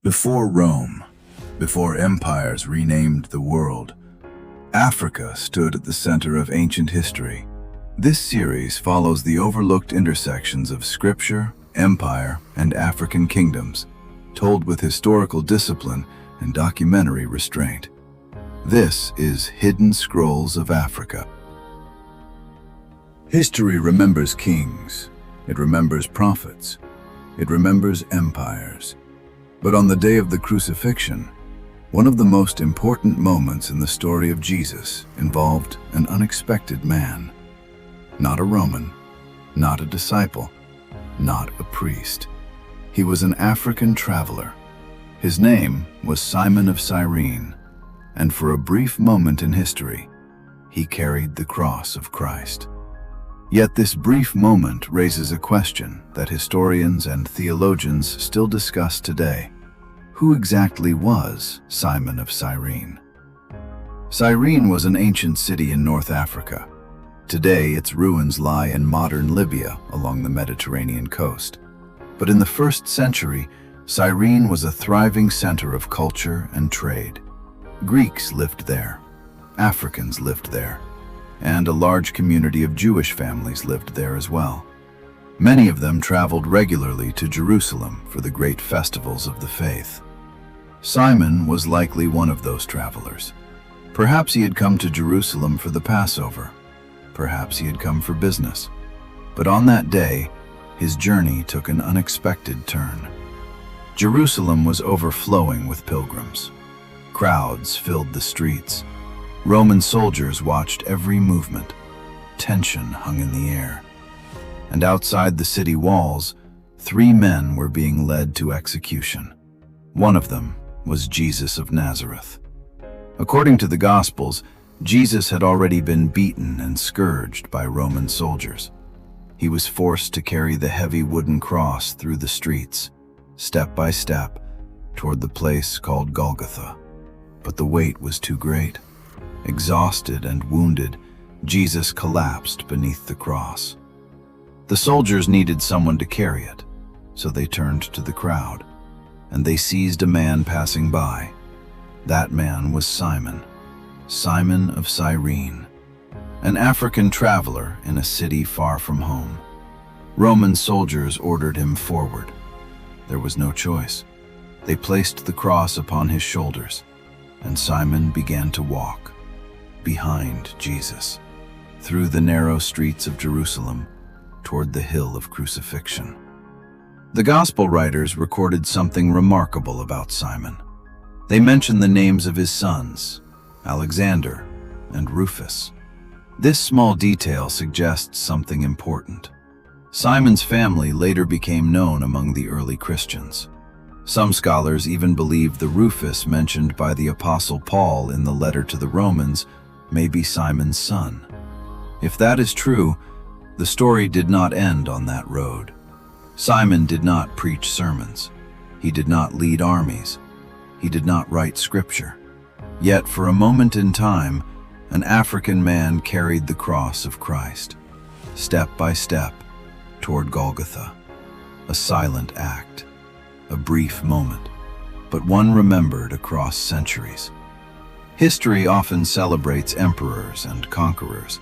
Before Rome, before empires renamed the world, Africa stood at the center of ancient history. This series follows the overlooked intersections of scripture, empire, and African kingdoms, told with historical discipline and documentary restraint. This is Hidden Scrolls of Africa. History remembers kings, it remembers prophets, it remembers empires. But on the day of the crucifixion, one of the most important moments in the story of Jesus involved an unexpected man. Not a Roman, not a disciple, not a priest. He was an African traveler. His name was Simon of Cyrene, and for a brief moment in history, he carried the cross of Christ. Yet this brief moment raises a question that historians and theologians still discuss today. Who exactly was Simon of Cyrene? Cyrene was an ancient city in North Africa. Today, its ruins lie in modern Libya along the Mediterranean coast. But in the 1st century, Cyrene was a thriving center of culture and trade. Greeks lived there, Africans lived there, and a large community of Jewish families lived there as well. Many of them traveled regularly to Jerusalem for the great festivals of the faith. Simon was likely one of those travelers. Perhaps he had come to Jerusalem for the Passover. Perhaps he had come for business. But on that day, his journey took an unexpected turn. Jerusalem was overflowing with pilgrims. Crowds filled the streets. Roman soldiers watched every movement. Tension hung in the air. And outside the city walls, 3 men were being led to execution. One of them was Jesus of Nazareth. According to the Gospels, Jesus had already been beaten and scourged by Roman soldiers. He was forced to carry the heavy wooden cross through the streets, step by step, toward the place called Golgotha. But the weight was too great. Exhausted and wounded, Jesus collapsed beneath the cross. The soldiers needed someone to carry it, so they turned to the crowd, and they seized a man passing by. That man was Simon, Simon of Cyrene, an African traveler in a city far from home. Roman soldiers ordered him forward. There was no choice. They placed the cross upon his shoulders, and Simon began to walk behind Jesus, through the narrow streets of Jerusalem, toward the hill of crucifixion. The Gospel writers recorded something remarkable about Simon. They mention the names of his sons, Alexander and Rufus. This small detail suggests something important. Simon's family later became known among the early Christians. Some scholars even believe the Rufus mentioned by the Apostle Paul in the letter to the Romans may be Simon's son. If that is true, the story did not end on that road. Simon did not preach sermons. He did not lead armies. He did not write scripture. Yet for a moment in time, an African man carried the cross of Christ, step by step, toward Golgotha. A silent act, a brief moment, but one remembered across centuries. History often celebrates emperors and conquerors,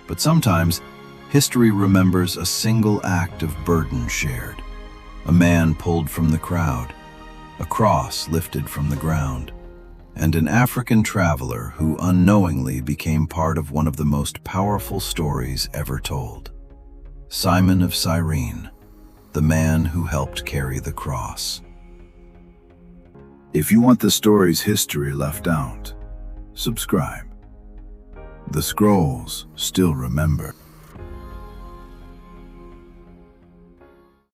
but sometimes history remembers a single act of burden shared. A man pulled from the crowd, a cross lifted from the ground, and an African traveler who unknowingly became part of one of the most powerful stories ever told. Simon of Cyrene, the man who helped carry the cross. If you want the story's history left out, subscribe. The scrolls still remember.